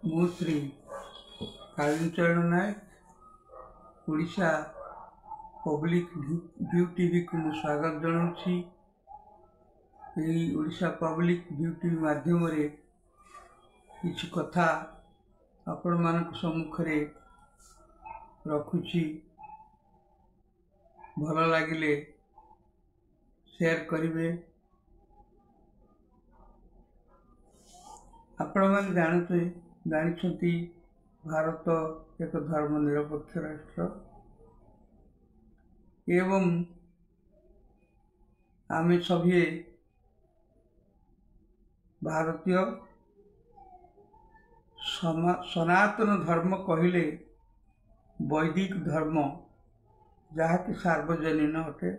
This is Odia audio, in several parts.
ମୁଁ ଶ୍ରୀ କାଳିଚରଣ ନାୟକ ଓଡ଼ିଶା ପବ୍ଲିକ୍ ଭ୍ୟୁ ଟିଭିକୁ ମୁଁ ସ୍ୱାଗତ ଜଣାଉଛି। ଏହି ଓଡ଼ିଶା ପବ୍ଲିକ୍ ଭ୍ୟୁ ଟିଭି ମାଧ୍ୟମରେ କିଛି କଥା ଆପଣମାନଙ୍କ ସମ୍ମୁଖରେ ରଖୁଛି। ଭଲ ଲାଗିଲେ ସେୟାର କରିବେ। ଆପଣମାନେ ଜାଣିଛନ୍ତି ଭାରତ ଏକ ଧର୍ମ ନିରପେକ୍ଷ ରାଷ୍ଟ୍ର ଏବଂ ଆମେ ସଭିଏ ଭାରତୀୟ। ସନାତନ ଧର୍ମ କହିଲେ ବୈଦିକ ଧର୍ମ, ଯାହାକି ସାର୍ବଜନୀନ ଅଟେ।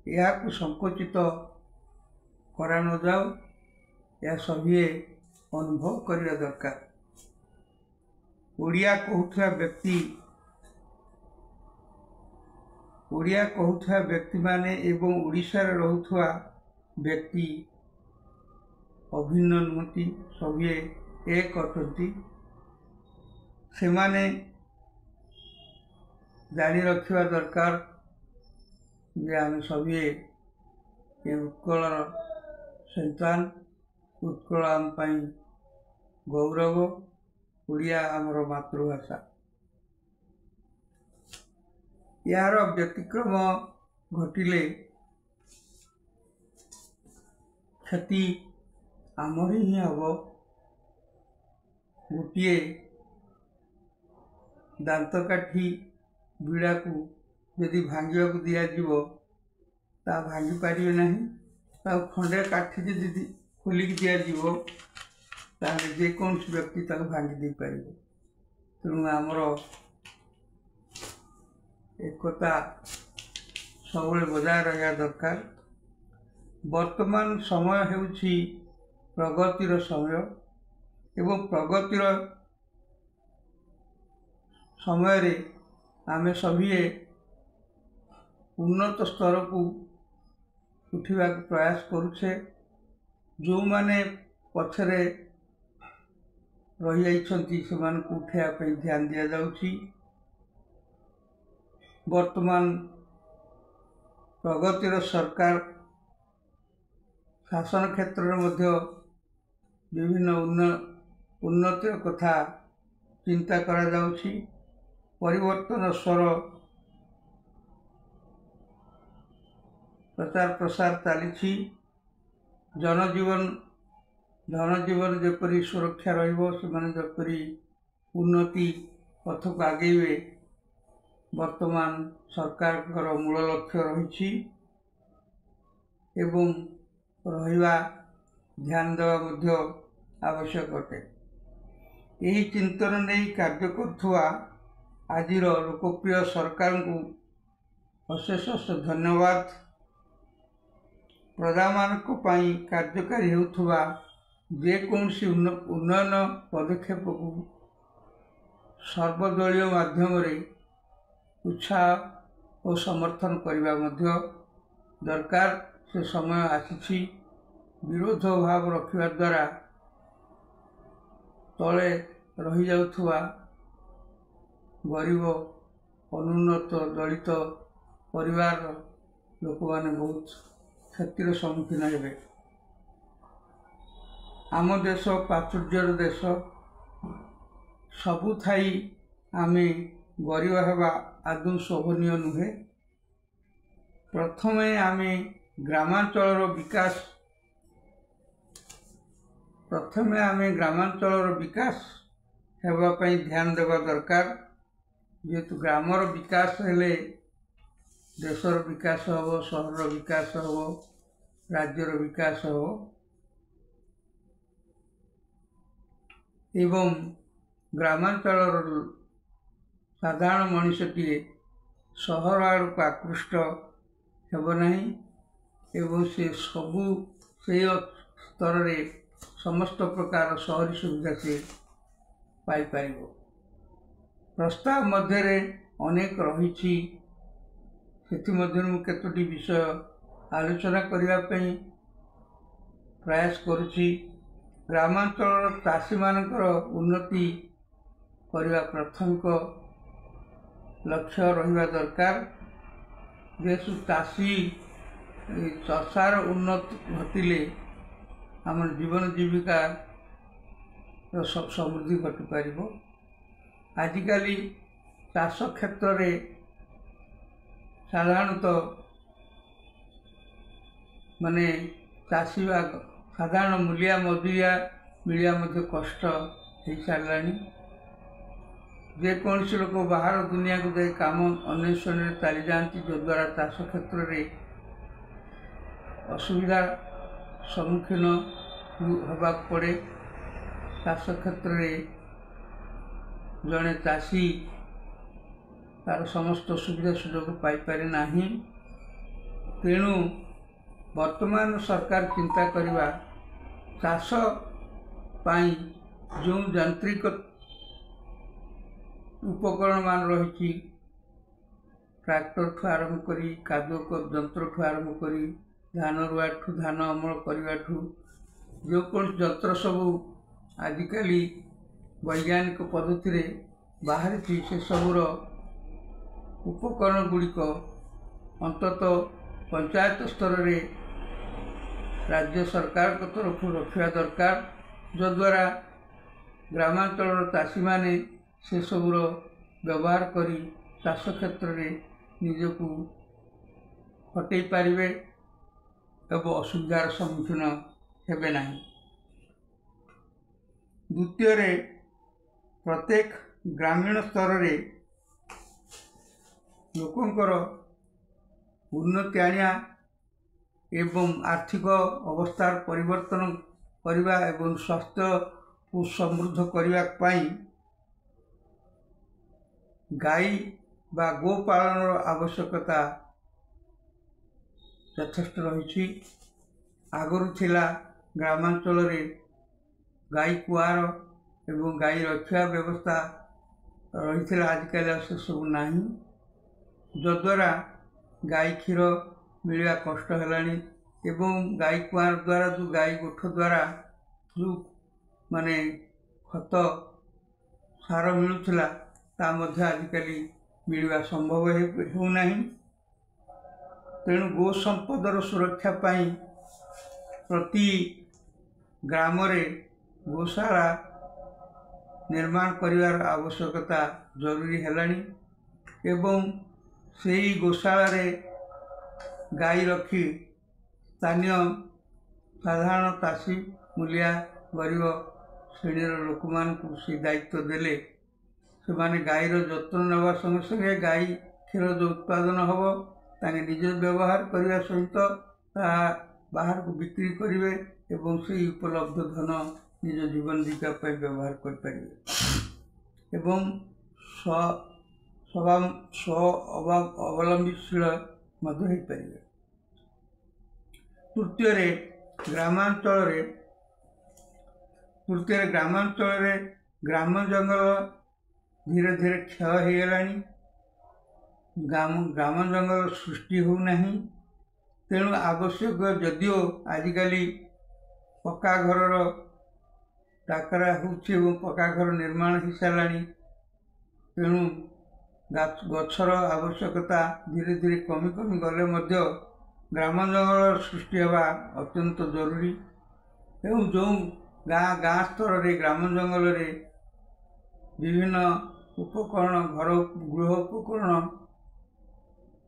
ଏହାକୁ ସଂକୁଚିତ କରା ନ ଯାଉ, ଏହା ସଭିଏ ଅନୁଭବ କରିବା ଦରକାର। ଓଡ଼ିଆ କହୁଥିବା ବ୍ୟକ୍ତିମାନେ ଏବଂ ଓଡ଼ିଶାରେ ରହୁଥିବା ବ୍ୟକ୍ତି ଅଭିନ୍ନ ନୁହନ୍ତି, ସଭିଏ ଏକ ଅଟନ୍ତି। ସେମାନେ ଜାଣି ରଖିବା ଦରକାର ଯେ ଆମେ ସଭିଏ ଏ ଉତ୍କଳର ସନ୍ତାନ। ଉତ୍କଳ ଆମ ପାଇଁ ଗୌରବ। ଓଡ଼ିଆ ଆମର ମାତୃଭାଷା। ଏହାର ବ୍ୟତିକ୍ରମ ଘଟିଲେ କ୍ଷତି ଆମର ହିଁ ହେବ। ଗୋଟିଏ ଦାନ୍ତକାଠି ବିଡ଼ାକୁ ଯଦି ଭାଙ୍ଗିବାକୁ ଦିଆଯିବ, ତାହା ଭାଙ୍ଗି ପାରିବେ ନାହିଁ। ତାକୁ ଖଣ୍ଡେ କାଠି ଯଦି ଖୋଲିକି ଦିଆଯିବ, ତାହେଲେ ଯେକୌଣସି ବ୍ୟକ୍ତି ତାକୁ ଭାଙ୍ଗି ଦେଇପାରିବ। ତେଣୁ ଆମର ଏକତା ସବୁବେଳେ ବଜାୟ ରହିବା ଦରକାର। ବର୍ତ୍ତମାନ ସମୟ ହେଉଛି ପ୍ରଗତିର ସମୟ ଏବଂ ପ୍ରଗତିର ସମୟରେ ଆମେ ସଭିଏ ଉନ୍ନତ ସ୍ତରକୁ ଉଠିବାକୁ ପ୍ରୟାସ କରୁଛେ। ଯେଉଁମାନେ ପଛରେ ରହିଯାଇଛନ୍ତି ସେମାନଙ୍କୁ ଉଠାଇବା ପାଇଁ ଧ୍ୟାନ ଦିଆଯାଉଛି। ବର୍ତ୍ତମାନ ପ୍ରଗତିର ସରକାର ଶାସନ କ୍ଷେତ୍ରରେ ମଧ୍ୟ ବିଭିନ୍ନ ଉନ୍ନତିର କଥା ଚିନ୍ତା କରାଯାଉଛି। ପରିବର୍ତ୍ତନ ସ୍ୱର ପ୍ରଚାର ପ୍ରସାର ଚାଲିଛି। ଧନଜୀବନ ଯେପରି ସୁରକ୍ଷା ରହିବ, ସେମାନେ ଯେପରି ଉନ୍ନତି ପଥକୁ ଆଗେଇବେ, ବର୍ତ୍ତମାନ ସରକାରଙ୍କର ମୂଳ ଲକ୍ଷ୍ୟ ରହିଛି ଏବଂ ରହିବା ଧ୍ୟାନ ଦେବା ମଧ୍ୟ ଆବଶ୍ୟକ ଅଟେ। ଏହି ଚିନ୍ତନ ନେଇ କାର୍ଯ୍ୟ କରୁଥିବା ଆଜିର ଲୋକପ୍ରିୟ ସରକାରଙ୍କୁ ଅଶେଷ ଧନ୍ୟବାଦ। ପ୍ରଜାମାନଙ୍କ ପାଇଁ କାର୍ଯ୍ୟକାରୀ ହେଉଥିବା ଯେକୌଣସି ଉନ୍ନୟନ ପଦକ୍ଷେପକୁ ସର୍ବଦଳୀୟ ମାଧ୍ୟମରେ ଉତ୍ସାହ ଓ ସମର୍ଥନ କରିବା ମଧ୍ୟ ଦରକାର। ସେ ସମୟ ଆସିଛି। ବିରୋଧ ଭାବ ରଖିବା ଦ୍ୱାରା ତଳେ ରହିଯାଉଥିବା ଗରିବ, ଅନୁନ୍ନତ, ଦଳିତ ପରିବାରର ଲୋକମାନେ ବହୁତ କ୍ଷତିର ସମ୍ମୁଖୀନ ହେବେ। ଆମ ଦେଶ ପ୍ରାଚୁର୍ଯ୍ୟର ଦେଶ। ସବୁ ଥାଇ ଆମେ ଗରିବ ହେବା ଆଦୌ ଶୋଭନୀୟ ନୁହେଁ। ପ୍ରଥମେ ଆମେ ଗ୍ରାମାଞ୍ଚଳର ବିକାଶ ହେବା ପାଇଁ ଧ୍ୟାନ ଦେବା ଦରକାର। ଯେହେତୁ ଗ୍ରାମର ବିକାଶ ହେଲେ ଦେଶର ବିକାଶ ହେବ, ସହରର ବିକାଶ ହେବ, ରାଜ୍ୟର ବିକାଶ ହେବ ଏବଂ ଗ୍ରାମାଞ୍ଚଳର ସାଧାରଣ ମଣିଷଟିଏ ସହର ଆଡ଼କୁ ଆକୃଷ୍ଟ ହେବ ନାହିଁ ଏବଂ ସେ ସେହି ସ୍ତରରେ ସମସ୍ତ ପ୍ରକାର ସହରୀ ସୁବିଧା ସେ ପାଇପାରିବ। ପ୍ରସ୍ତାବ ମଧ୍ୟରେ ଅନେକ ରହିଛି। ସେଥିମଧ୍ୟରୁ ମୁଁ କେତୋଟି ବିଷୟ ଆଲୋଚନା କରିବା ପାଇଁ ପ୍ରୟାସ କରୁଛି। ଗ୍ରାମାଞ୍ଚଳର ଚାଷୀମାନଙ୍କର ଉନ୍ନତି କରିବା ପ୍ରାଥମିକ ଲକ୍ଷ୍ୟ ରହିବା ଦରକାର। ଯେହେତୁ ଚାଷୀ ଚଷାର ଉନ୍ନତି ଘଟିଲେ ଆମର ଜୀବନ ଜୀବିକାର ସମୃଦ୍ଧି ଘଟିପାରିବ। ଆଜିକାଲି ଚାଷ କ୍ଷେତ୍ରରେ ସାଧାରଣତଃ ମାନେ ଚାଷୀ ବା ସାଧାରଣ ମୂଲିଆ ମଜୁରିଆ ମିଳିବା ମଧ୍ୟ କଷ୍ଟ ହୋଇସାରିଲାଣି। ଯେକୌଣସି ଲୋକ ବାହାର ଦୁନିଆକୁ ଯାଇ କାମ ଅନ୍ୱେଷଣରେ ଚାଲିଯାଆନ୍ତି, ଯଦ୍ୱାରା ଚାଷ କ୍ଷେତ୍ରରେ ଅସୁବିଧାର ସମ୍ମୁଖୀନ ହେବାକୁ ପଡ଼େ। ଚାଷ କ୍ଷେତ୍ରରେ ଜଣେ ଚାଷୀ ତାର ସମସ୍ତ ସୁବିଧା ସୁଯୋଗ ପାଇପାରେ ନାହିଁ। ତେଣୁ ବର୍ତ୍ତମାନ ସରକାର ଚିନ୍ତା କରିବା, ଚାଷ ପାଇଁ ଯେଉଁ ଯାନ୍ତ୍ରିକ ଉପକରଣ ମାନ ରହିଛି, ଟ୍ରାକ୍ଟରଠୁ ଆରମ୍ଭ କରି କାଦୁଅ ଯନ୍ତ୍ରଠୁ ଆରମ୍ଭ କରି ଧାନ ରୁଆଠୁ ଧାନ ଅମଳ କରିବାଠୁ ଯେକୌଣସି ଯନ୍ତ୍ର ସବୁ ଆଜିକାଲି ବୈଜ୍ଞାନିକ ପଦ୍ଧତିରେ ବାହାରିଛି, ସେସବୁର ଉପକରଣ ଗୁଡ଼ିକ ଅନ୍ତତଃ ପଞ୍ଚାୟତ ସ୍ତରରେ ରାଜ୍ୟ ସରକାରଙ୍କ ତରଫରୁ ରଖିବା ଦରକାର, ଯଦ୍ୱାରା ଗ୍ରାମାଞ୍ଚଳର ଚାଷୀମାନେ ସେସବୁର ବ୍ୟବହାର କରି ଚାଷ କ୍ଷେତ୍ରରେ ନିଜକୁ ହଟେଇ ପାରିବେ ଏବଂ ଅସୁବିଧାର ସମ୍ମୁଖୀନ ହେବେ ନାହିଁ। ଦ୍ୱିତୀୟରେ, ପ୍ରତ୍ୟେକ ଗ୍ରାମୀଣ ସ୍ତରରେ ଲୋକଙ୍କର ଉନ୍ନତି ଆଣିବା ଏବଂ ଆର୍ଥିକ ଅବସ୍ଥାର ପରିବର୍ତ୍ତନ କରିବା ଏବଂ ସ୍ୱାସ୍ଥ୍ୟକୁ ସମୃଦ୍ଧ କରିବା ପାଇଁ ଗାଈ ବା ଗୋପାଳନର ଆବଶ୍ୟକତା ଯଥେଷ୍ଟ ରହିଛି। ଆଗରୁ ଥିଲା ଗ୍ରାମାଞ୍ଚଳରେ ଗାଈ କୁଆର ଏବଂ ଗାଈ ରଖିବା ବ୍ୟବସ୍ଥା ରହିଥିଲା, ଆଜିକାଲି ଆଉ ସେସବୁ ନାହିଁ, ଯଦ୍ୱାରା ଗାଈ କ୍ଷୀର ମିଳିବା କଷ୍ଟ ହେଲାଣି ଏବଂ ଗାଈ କୁଆର ଦ୍ୱାରା ଯେଉଁ ଗାଈ ଗୋଠ ଦ୍ୱାରା ଯେଉଁ ମାନେ ଖତ ସାର ମିଳୁଥିଲା, ତା ମଧ୍ୟ ଆଜିକାଲି ମିଳିବା ସମ୍ଭବ ହେଉନାହିଁ। ତେଣୁ ଗୋ ସମ୍ପଦର ସୁରକ୍ଷା ପାଇଁ ପ୍ରତି ଗ୍ରାମରେ ଗୋଶାଳା ନିର୍ମାଣ କରିବାର ଆବଶ୍ୟକତା ଜରୁରୀ ହେଲାଣି ଏବଂ ସେହି ଗୋଶାଳାରେ ଗାଈ ରଖି ସ୍ଥାନୀୟ ସାଧାରଣ ଚାଷୀ ମୂଲିଆ ଗରିବ ଶ୍ରେଣୀର ଲୋକମାନଙ୍କୁ ସେ ଦାୟିତ୍ୱ ଦେଲେ ସେମାନେ ଗାଈର ଯତ୍ନ ନେବା ସଙ୍ଗେ ସଙ୍ଗେ ଗାଈ କ୍ଷୀର ଯେଉଁ ଉତ୍ପାଦନ ହେବ ତାଙ୍କେ ନିଜେ ବ୍ୟବହାର କରିବା ସହିତ ତାହା ବାହାରକୁ ବିକ୍ରି କରିବେ ଏବଂ ସେହି ଉପଲବ୍ଧ ଧନ ନିଜ ଜୀବନ ଜୀବିକା ପାଇଁ ବ୍ୟବହାର କରିପାରିବେ ଏବଂ ଅବଲମ୍ବନଶୀଳ ମଧ୍ୟ ହୋଇପାରିବେ। ତୃତୀୟରେ, ଗ୍ରାମାଞ୍ଚଳରେ ଗ୍ରାମ ଜଙ୍ଗଲ ଧୀରେ ଧୀରେ କ୍ଷୟ ହୋଇଗଲାଣି। ଗ୍ରାମ ଜଙ୍ଗଲ ସୃଷ୍ଟି ହେଉନାହିଁ। ତେଣୁ ଆବଶ୍ୟକ, ଯଦିଓ ଆଜିକାଲି ପକ୍କା ଘରର ଡାକରା ହେଉଛି ଏବଂ ପକ୍କା ଘର ନିର୍ମାଣ ହୋଇସାରିଲାଣି, ତେଣୁ ଗଛର ଆବଶ୍ୟକତା ଧୀରେ ଧୀରେ କମି କମି ଗଲେ ମଧ୍ୟ ଗ୍ରାମ ଜଙ୍ଗଲର ସୃଷ୍ଟି ହେବା ଅତ୍ୟନ୍ତ ଜରୁରୀ। ଏବଂ ଯେଉଁ ଗାଁ ସ୍ତରରେ ଗ୍ରାମ ଜଙ୍ଗଲରେ ବିଭିନ୍ନ ଉପକରଣ ଗୃହ ଉପକରଣ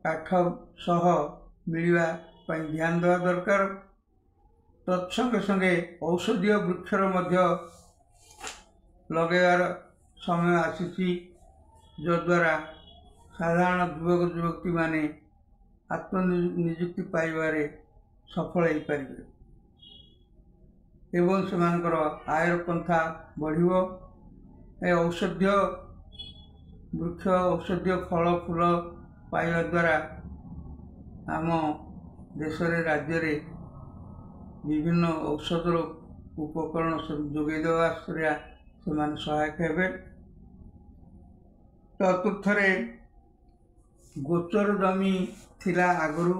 କାଠ ସହ ମିଳିବା ପାଇଁ ଧ୍ୟାନ ଦେବା ଦରକାର। ତତ୍ସଙ୍ଗେ ସଙ୍ଗେ ଔଷଧୀୟ ବୃକ୍ଷର ମଧ୍ୟ ଲଗାଇବାର ସମୟ ଆସିଛି, ଯଦ୍ୱାରା ସାଧାରଣ ଯୁବକ ଯୁବତୀମାନେ ଆତ୍ମନିଯୁକ୍ତି ପାଇବାରେ ସଫଳ ହୋଇପାରିବେ ଏବଂ ସେମାନଙ୍କର ଆୟର ପନ୍ଥା ବଢ଼ିବ। ଏ ଔଷଧୀୟ ବୃକ୍ଷ, ଔଷଧୀୟ ଫଳ ଫୁଲ ପାଇବା ଦ୍ୱାରା ଆମ ଦେଶରେ ରାଜ୍ୟରେ ବିଭିନ୍ନ ଔଷଧର ଉପକରଣ ଯୋଗାଇ ଦେବା ସେମାନେ ସହାୟକ ହେବେ। ଚତୁର୍ଥରେ, ଗୋଚର ଜମି ଥିଲା ଆଗରୁ,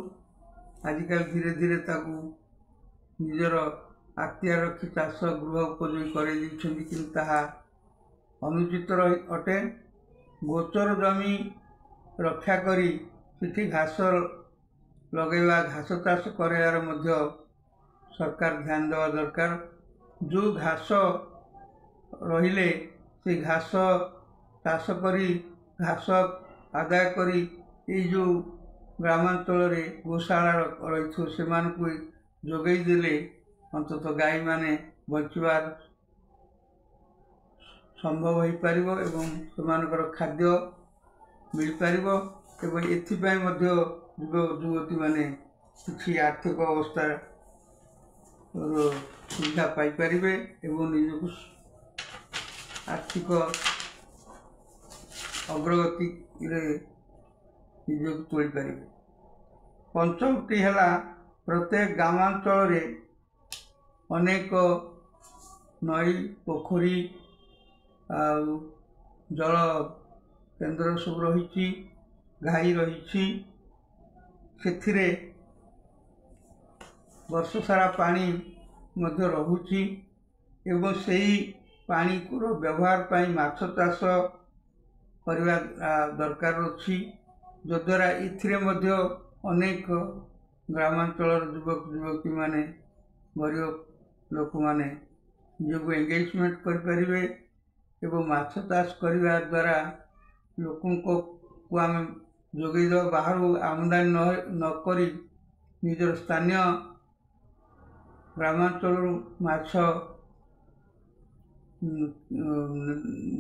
ଆଜିକାଲି ଧୀରେ ଧୀରେ ତାକୁ ନିଜର ଆକ୍ତିଆର ରଖି ଚାଷ ଗୃହ ଉପଯୋଗୀ କରାଇଦେଇଛନ୍ତି, କିନ୍ତୁ ତାହା ଅନୁଚିତ ଅଟେ। ଗୋଚର ଜମି ରକ୍ଷା କରି ସେଠି ଘାସ ଲଗାଇବା, ଘାସ ଚାଷ କରାଇବାର ମଧ୍ୟ ସରକାର ଧ୍ୟାନ ଦେବା ଦରକାର। ଯେଉଁ ଘାସ ରହିଲେ ସେ ଘାସ ଚାଷ କରି ଘାସ ଆଦାୟ କରି ଏଇ ଯେଉଁ ଗ୍ରାମାଞ୍ଚଳରେ ଗୋଶାଳା ରହିଥିବ ସେମାନଙ୍କୁ ଯୋଗାଇ ଦେଲେ ଅନ୍ତତଃ ଗାଈମାନେ ବଞ୍ଚିବାର ସମ୍ଭବ ହୋଇପାରିବ ଏବଂ ସେମାନଙ୍କର ଖାଦ୍ୟ ମିଳିପାରିବ ଏବଂ ଏଥିପାଇଁ ମଧ୍ୟ ଯୁବତୀମାନେ କିଛି ଆର୍ଥିକ ଅବସ୍ଥାର ସୁବିଧା ପାଇପାରିବେ ଏବଂ ନିଜକୁ ଆର୍ଥିକ ଅଗ୍ରଗତିରେ ନିଜକୁ ତୋଳିପାରିବେ। ପଞ୍ଚମଟି ହେଲା, ପ୍ରତ୍ୟେକ ଗ୍ରାମାଞ୍ଚଳରେ ଅନେକ ନଈ, ପୋଖରୀ ଆଉ ଜଳ କେନ୍ଦ୍ର ସବୁ ରହିଛି, ଘାଇ ରହିଛି। ସେଥିରେ ବର୍ଷ ସାରା ପାଣି ମଧ୍ୟ ରହୁଛି ଏବଂ ସେହି ପାଣିର ବ୍ୟବହାର ପାଇଁ ମାଛ ଚାଷ କରିବା ଦରକାର ଅଛି, ଯଦ୍ୱାରା ଏଥିରେ ମଧ୍ୟ ଅନେକ ଗ୍ରାମାଞ୍ଚଳର ଯୁବକ ଯୁବତୀମାନେ, ଗରିବ ଲୋକମାନେ ନିଜକୁ ଏଙ୍ଗେଜମେଣ୍ଟ କରିପାରିବେ ଏବଂ ମାଛ ଚାଷ କରିବା ଦ୍ୱାରା ଲୋକଙ୍କୁ ଆମେ ଯୋଗାଇ ଦେବା, ବାହାରୁ ଆମଦାନୀ ନ କରି ନିଜର ସ୍ଥାନୀୟ ଗ୍ରାମାଞ୍ଚଳରୁ ମାଛ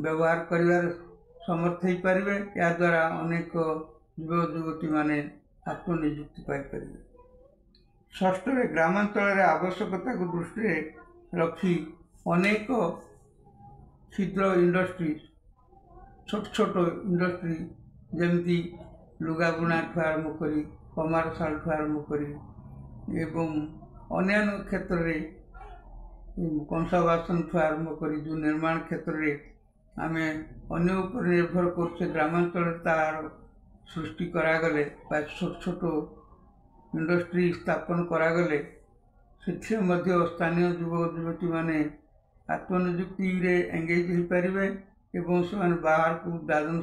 ବ୍ୟବହାର କରିବାର ସମର୍ଥ ହୋଇପାରିବେ। ଏହାଦ୍ୱାରା ଅନେକ ଯୁବକ ଯୁବତୀମାନେ ଆତ୍ମନିଯୁକ୍ତି ପାଇପାରିବେ। ଷଷ୍ଠରେ, ଗ୍ରାମାଞ୍ଚଳରେ ଆବଶ୍ୟକତାକୁ ଦୃଷ୍ଟିରେ ରଖି ଅନେକ କ୍ଷୁଦ୍ର ଇଣ୍ଡଷ୍ଟ୍ରି, ଛୋଟ ଛୋଟ ଇଣ୍ଡଷ୍ଟ୍ରି ଯେମିତି ଲୁଗା ବୁଣାଠୁ ଆରମ୍ଭ କରି କମାରଶାଳଠୁ ଆରମ୍ଭ କରି ଏବଂ ଅନ୍ୟାନ୍ୟ କ୍ଷେତ୍ରରେ କଂସା ବାସନଠୁ ଆରମ୍ଭ କରି ଯେଉଁ ନିର୍ମାଣ କ୍ଷେତ୍ରରେ ଆମେ ଅନ୍ୟ ଉପରେ ନିର୍ଭର କରୁଛେ, ଗ୍ରାମାଞ୍ଚଳରେ ତାହାର ସୃଷ୍ଟି କରାଗଲେ ବା ଛୋଟ ଛୋଟ ଇଣ୍ଡଷ୍ଟ୍ରି ସ୍ଥାପନ କରାଗଲେ ସେଥିରେ ମଧ୍ୟ ସ୍ଥାନୀୟ ଯୁବକ ଯୁବତୀମାନେ ଆତ୍ମନିଯୁକ୍ତିରେ ଏଙ୍ଗେଜ୍ ହୋଇପାରିବେ ଏବଂ ସେମାନେ ବାହାରକୁ ଦାଦନ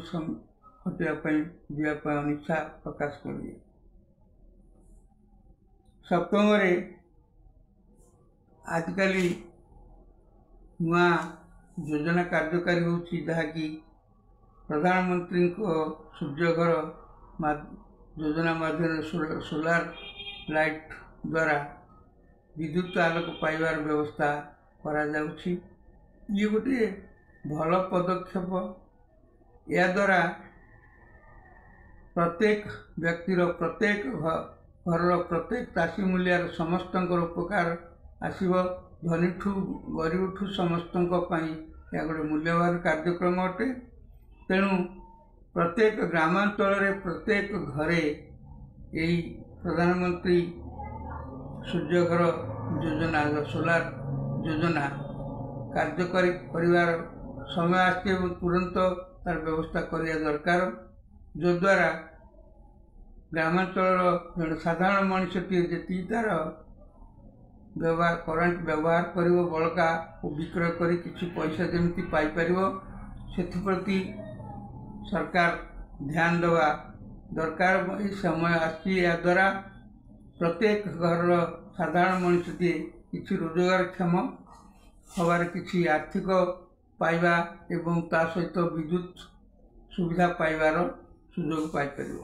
ଖଟିବା ପାଇଁ ଯିବା ପାଇଁ ଅନିଚ୍ଛା ପ୍ରକାଶ କରିବେ। ସପ୍ତମରେ, ଆଜିକାଲି ନୂଆ ଯୋଜନା କାର୍ଯ୍ୟକାରୀ ହେଉଛି, ଯାହାକି ପ୍ରଧାନମନ୍ତ୍ରୀଙ୍କ ସୂର୍ଯ୍ୟଘର ଯୋଜନା ମାଧ୍ୟମରେ ସୋଲାର ଲାଇଟ୍ ଦ୍ୱାରା ବିଦ୍ୟୁତ ଆଲୋକ ପାଇବାର ବ୍ୟବସ୍ଥା କରାଯାଉଛି। ଇଏ ଗୋଟିଏ ଭଲ ପଦକ୍ଷେପ। ଏହାଦ୍ୱାରା ପ୍ରତ୍ୟେକ ବ୍ୟକ୍ତିର, ପ୍ରତ୍ୟେକ ଘରର, ପ୍ରତ୍ୟେକ ଚାଷୀ ମୂଲିଆର ସମସ୍ତଙ୍କର ଉପକାର ଆସିବ। ଧନୀଠୁ ଗରିବଠୁ ସମସ୍ତଙ୍କ ପାଇଁ ଏହା ଗୋଟେ ମୂଲ୍ୟବାନ କାର୍ଯ୍ୟକ୍ରମ ଅଟେ। ତେଣୁ ପ୍ରତ୍ୟେକ ଗ୍ରାମାଞ୍ଚଳରେ, ପ୍ରତ୍ୟେକ ଘରେ ଏହି ପ୍ରଧାନମନ୍ତ୍ରୀ ସୂର୍ଯ୍ୟଘର ଯୋଜନା, ସୋଲାର ଯୋଜନା କାର୍ଯ୍ୟକାରୀ କରିବାର ସମୟ ଆସିଛି ଏବଂ ତୁରନ୍ତ ତାର ବ୍ୟବସ୍ଥା କରିବା ଦରକାର, ଯଦ୍ୱାରା ଗ୍ରାମାଞ୍ଚଳର ଜଣେ ସାଧାରଣ ମଣିଷଟିଏ ଯେତିକି ତାର କରେଣ୍ଟ ବ୍ୟବହାର କରିବ, ବଳକା ଓ ବିକ୍ରୟ କରି କିଛି ପଇସା ଯେମିତି ପାଇପାରିବ, ସେଥିପ୍ରତି ସରକାର ଧ୍ୟାନ ଦେବା ଦରକାର। ଏହି ସମୟ ଆସିଛି, ଏହାଦ୍ୱାରା ପ୍ରତ୍ୟେକ ଘରର ସାଧାରଣ ମଣିଷଟିଏ କିଛି ରୋଜଗାରକ୍ଷମ ହେବାର, କିଛି ଆର୍ଥିକ ପାଇବା ଏବଂ ତା ସହିତ ବିଦ୍ୟୁତ ସୁବିଧା ପାଇବାର ସୁଯୋଗ ପାଇପାରିବ।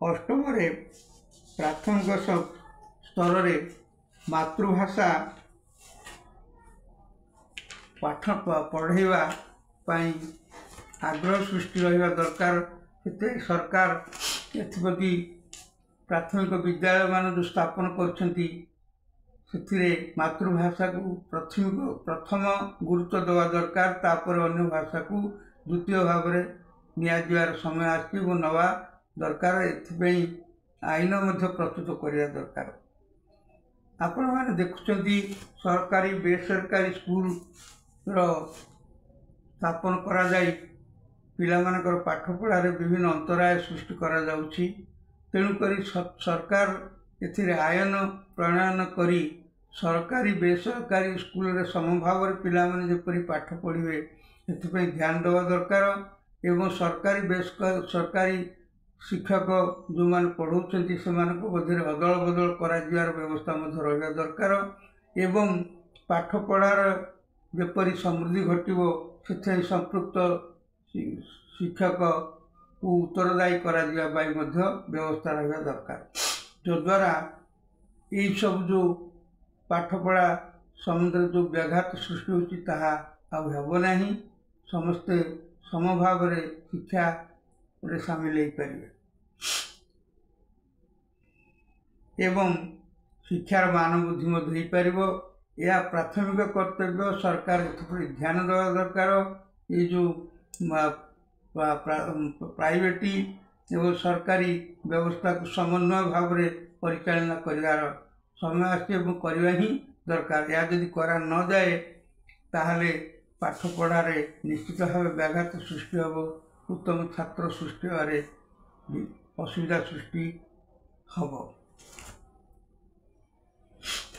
ଅଷ୍ଟମରେ, ପ୍ରାଥମିକ ସ୍ତରରେ ମାତୃଭାଷା ପାଠ ପଢ଼ାଇବା ପାଇଁ ଆଗ୍ରହ ସୃଷ୍ଟି ରହିବା ଦରକାର। ସେଥିପାଇଁ ସରକାର ଏଥିପ୍ରତି ପ୍ରାଥମିକ ବିଦ୍ୟାଳୟମାନ ଯେଉଁ ସ୍ଥାପନ କରିଛନ୍ତି, ସେଥିରେ ମାତୃଭାଷାକୁ ପ୍ରଥମ ଗୁରୁତ୍ୱ ଦେବା ଦରକାର। ତାପରେ ଅନ୍ୟ ଭାଷାକୁ ଦ୍ୱିତୀୟ ଭାବରେ ନିଆଯିବାର ସମୟ ଆସିଛି ଏବଂ ନେବା ଦରକାର। ଏଥିପାଇଁ ଆଇନ ମଧ୍ୟ ପ୍ରସ୍ତୁତ କରିବା ଦରକାର। ଆପଣମାନେ ଦେଖୁଛନ୍ତି, ସରକାରୀ ବେସରକାରୀ ସ୍କୁଲର ସ୍ଥାପନ କରାଯାଇ ପିଲାମାନଙ୍କର ପାଠପଢ଼ାରେ ବିଭିନ୍ନ ଅନ୍ତରାୟ ସୃଷ୍ଟି କରାଯାଉଛି। ତେଣୁକରି ସରକାର एथिरे आयन प्रणयन करी सरकारी बेसरकारी स्कूल समभाव पिलाने जेपरी पाठ पढ़े से ध्यान देवा दरकार एवं सरकारी सरकारी शिक्षक जो मैंने पढ़ाऊँच से मध्य अदल बदल कर व्यवस्था रहा दरकार एवं पाठ पढ़ार जेपरी समृद्धि घटो से संपृक्त शिक्षक को उत्तरदायी करा व्यवस्था रहा दरकार जद्वारा यही सब जो पाठपढ़ा समुद्र जो व्याघात सृष्टि होना समस्ते समभाव शिक्षा सामिल हो पारे एवं शिक्षार मान बुद्धि हो पार यह प्राथमिक कर्तव्य सरकार ध्यान देवा दरकार ये जो प्राइवेट एवं सरकारी व्यवस्था को समन्वय भाव में परिचालना कर समय आसवा ही दरकार या जदि करा न जाए ताहले पाठ पढ़ारे निश्चित भाव व्याघात सृष्टि हम उत्तम छात्र सृष्टि होवे असुविधा सृष्टि हम।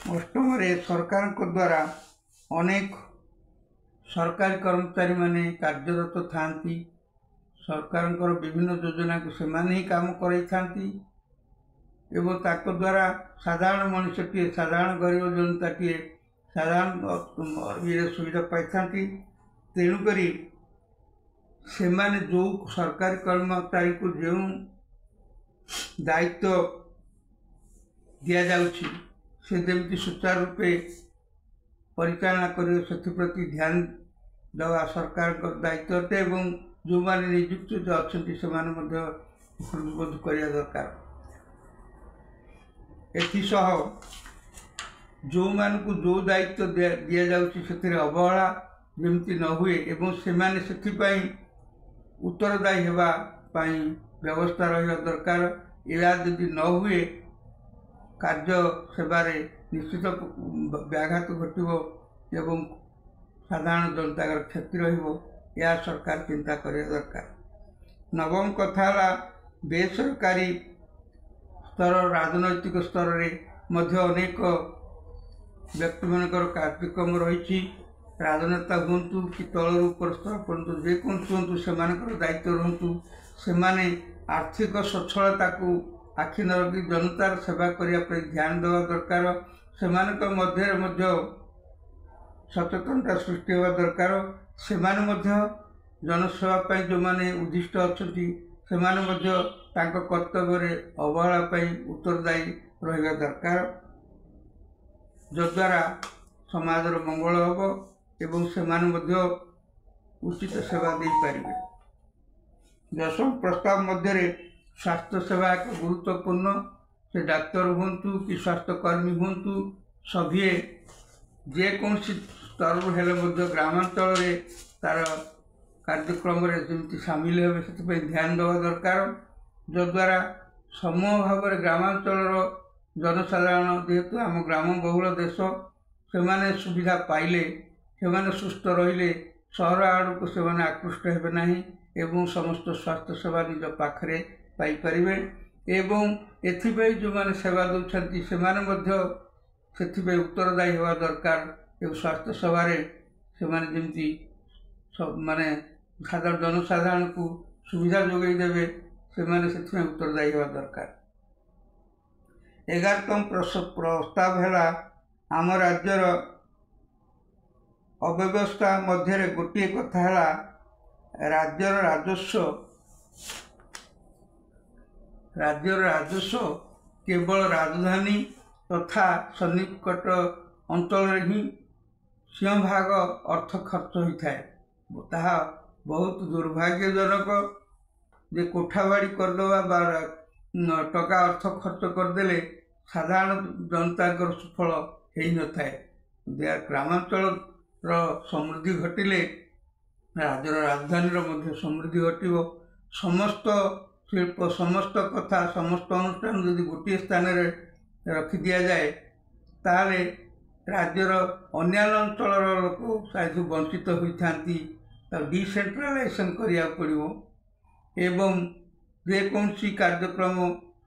अष्टम सरकार द्वारा अनेक सरकारी कर्मचारी माने कार्यरत थांती सरकार विभिन्न योजना को सेमाने ही काम कराई एवं ताक द्वारा साधारण मनुष्यटीए साधारण गरीब जनताटीए साधारण ये सुविधा पाई तेणुक से जो सरकारी कर्मचारी को जो दायित्व दि जाउछि से जमी सुचारू रूपे परिचालना कर ध्यान देवा सरकार दायित्व अटे एवं जो मैंने नियुक्त जो अच्छा से हृदयबोध करने दरकार एसह जो मान को जो दायित्व दि जाती अवहेला जमी न हुए एवं से उत्तरदायी होगापी व्यवस्था रहा दरकार या जदि न हुए कार्य सेवारे निश्चित व्याघात घटो एवं साधारण जनता क्षति रहा सरकार चिंता करने दरकार। नवम कथा बेसरकारी स्तर राजनैतिक स्तर में अनेक व्यक्ति मानकर कार्यक्रम रही राजनेता हूँ कि तलर ऊपर स्तर पर्यटन जेकोसी हूँ से दायित्व रूँ से आर्थिक सच्छलता को आखि न रखी जनतार सेवा करने ध्यान देवा दरकार से मध्य सचेतनता सृष्टि होगा दरकार से जनसेवाई जो मैंने उद्दिष्ट अच्छा से कर्तव्य अवहेला उत्तरदायी रहा दरकार जद्वारा समाजर मंगल हम एवं से उचित सेवा दे पारे। दशम प्रस्ताव मध्य स्वास्थ्य सेवा एक गुरुत्वपूर्ण से डाक्तर हूँ कि स्वास्थ्यकर्मी हूँ सभी जेकोसी स्तर ग्रामांचल तार कार्यक्रम जमी सामिल हे से ध्यान देवा दरकार जद्वारा समूह भाव में ग्रामांचल जनसाधारण जेहेतु आम ग्राम बहुल देश से सुविधा पाइले से सुस्थ रहिले सहर आड़ को से आकृष्ट हे ना एवं समस्त स्वास्थ्य सेवा निज पाखे पाइपर एवं एथि जो मैंने सेवा दौरान से उत्तरदायी होगा दरकार एवं स्वास्थ्य सेवा से माने साधारण जनसाधारण को सुविधा जोगे देवे से उत्तरदायी होगा दरकार। 11तम प्रस्ताव है आम राज्यर अव्यवस्था मध्य गोटे कथा है राज्यर राजस्व केवल राजधानी तथा सन्निकट अंचल ही सिंहभाग अर्थ खर्च होता है बहुत दुर्भाग्यजनक जे कोठाबाड़ी करदे टका अर्थ खर्च करदे साधारण जनता सुफल हो न था ग्रामांचल समृद्धि घटिले राज्यर राजधानी समृद्धि घटो समस्त शिल्प समस्त कथा समस्त अनुष्ठान यदि गोटे स्थान रखी दि जाए ताले राज्यर अन्य अंचल लोक शायद वंचित होता डिसेंट्रलाइजेशन करिया पड़ो एवं जेकोसी कार्यक्रम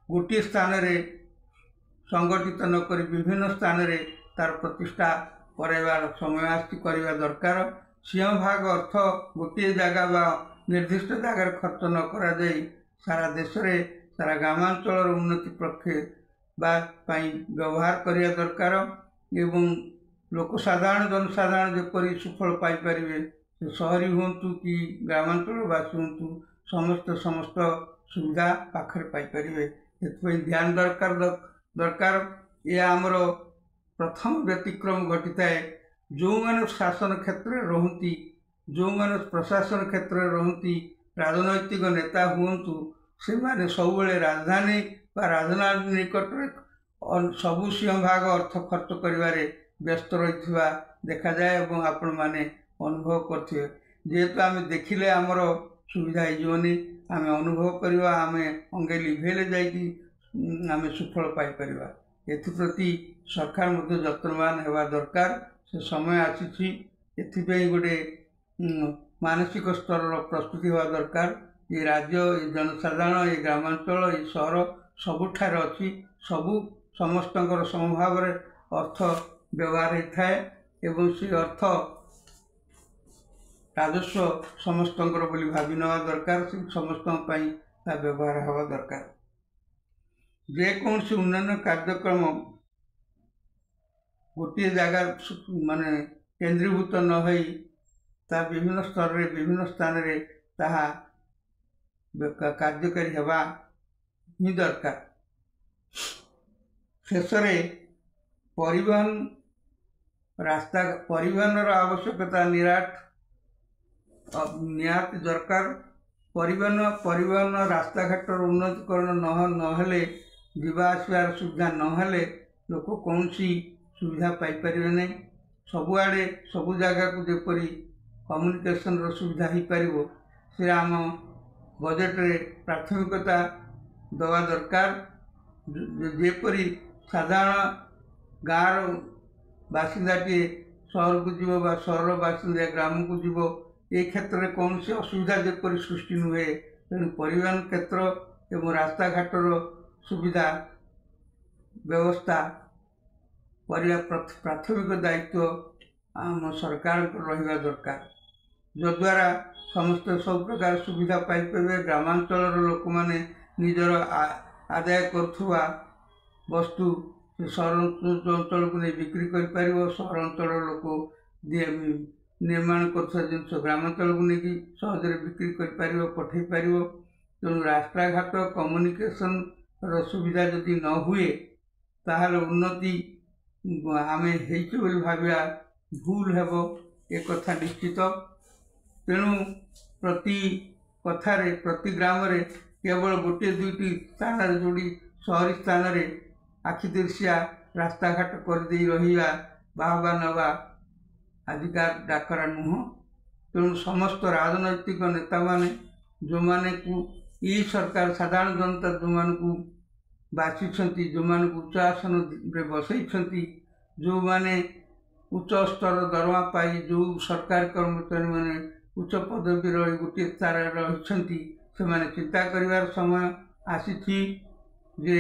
गोटे स्थान रे संगठित नक विभिन्न स्थान रे तार प्रतिष्ठा कराइबार समय आसी करवा दरकार। सिंह भाग अर्थ गोटे जगह बा निर्दिष्ट जगार खर्च न करा जाई सारा देश रे सारा ग्रामांचल उन्नति पक्षे व्यवहार करने दरकार एवं लोक साधारण जनसाधारण जपरी सुफल पाइपर सहरी हूँ कि ग्रामांचलवासी हूँ समस्त सुविधा पाखरे पाइपर ध्यान दरकार यह आमर प्रथम व्यतिक्रम घटी थाए जो मैंने शासन क्षेत्र में रहती जो मैंने प्रशासन क्षेत्र में रहती राजनैतिक नेता हूँ से माने सब राजधानी व राजधानी निकट में सबू सिंह भाग अर्थ खर्च करिवारे व्यस्त रही देखा जाए और आपण मैंने अनुभव करथिबे जेहेतु आम देखिले आमर सुविधा होनी आम अनुभव करवा आम अंगे लिभेले जाइकी आम सुफल पाइपर एप्रति सरकार मध्य जत्नवान होगा दरकार से समय आसी एथिपई गोटे मानसिक स्तर प्रस्तुति होगा दरकार ये राज्य ये जनसाधारण ये ग्रामांचल ये सहर सबुठार अच्छी सबू समस्तंकर समभाव अर्थ व्यवहार होता है एवं से अर्थ राजस्व समस्तंकर बोली भावी नवा दरकार से समस्त व्यवहार हवा दरकार। जेकोसी उन्नयन कार्यक्रम गोटे जगार माने केंद्रीभूत न होई ता विभिन्न स्तर रे विभिन्न स्थान रे ताहा कार्यकारी हवा ही दरकार। शेष परिवहन रास्ता परिवहन आवश्यकता निहात दरकार। परिवहन रास्ता घाट उन्नतीकरण नहेले जीवा आसबार सुविधा नहेले लोक कौन सुविधा पाइपर नहीं सबुआड़े सबु जगह को जेपरी कम्युनिकेशन सुविधा हो पार से आम बजेट रे प्राथमिकता दवा दरकार। जेपरी साधारण गाँव बासिंदाटी सहर को जीव बा सहर बासिंदा ग्राम को जीव ये क्षेत्र में कौन सी असुविधा जेपरी सृष्टि नुहे तेणु परिवहन क्षेत्र एवं रास्ता घाटर सुविधा व्यवस्था प्राथमिक दायित्व आम सरकार रहिबा दरकार जद्वारा समस्त सब प्रकार सुविधा पाइपर। ग्रामांचल लोक मैंने निजर आदाय करुवा वस्तु सहर अंचल को नहीं बिक्री कर सहर अंचल लोक निर्माण कर जिन ग्रामांचल को लेकिन सहजरे बिक्री कर पठे पार। तेणु रास्ता घाट कम्युनिकेशन सुविधा जदि न हुए ताहले उन्नति आम भाविया भूल हेब एक कथा निश्चित। तेणु प्रति कथारे प्रति ग्राम रे केवल गोटे दुईटी स्थान जोड़ी सहरी स्थान रे आखि दृश्या रास्ता घाट कर दे रहिबा बाहबा नवा आजिकार डाकरा नुह। तेणु समस्त राजनैतिक नेता माने जो माने को ई सरकार साधारण जनता जो मान को बाछी जो मान को उच्च आसन रे बसई जो माने उच्च स्तर दरमा पाई जो सरकारी कर्मचारी माने उच्च पदवी रही गोटे स्तर रही से चिंता करिवार समय आसी जे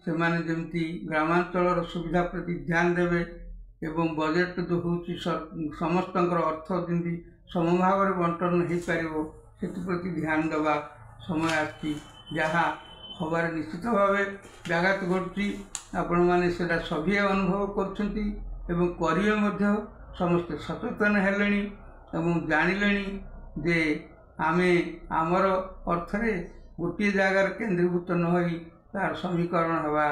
से माने जमती ग्रामांचल सुविधा प्रति ध्यान देवे एवं बजेट जो होची समस्त अर्थ जमी समभाव बंटन हो पार से प्रति ध्यान देवा समय आसी जहाँ हबार निश्चित भाव व्याघात घटी आपण मैंने सभी अनुभव कर समस्ते सचेतन हेले जानिले जे आमे आमर अर्थरे गोटे जगार केंद्रीभूत न होई तार समीकरण हवा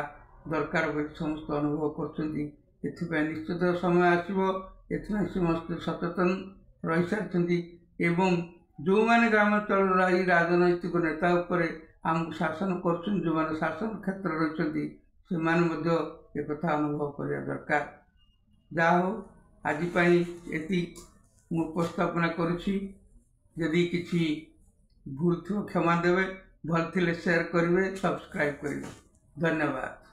दरकार बोली समस्त अनुभव कर निश्चित समय आसो एथि समस्त सचेतन रही सारी एवं जो मैंने ग्रामांचल रही राजनैतिक नेता उपरे आमको शासन कर जो मैंने शासन क्षेत्र रही से एक अनुभव करने दरकार। जहा हो आजिपाई एति उपस्थापना करुछि यदि किसी भूल थो क्षमा देवे भल थिले शेयर करेंगे सब्सक्राइब करेंगे। धन्यवाद।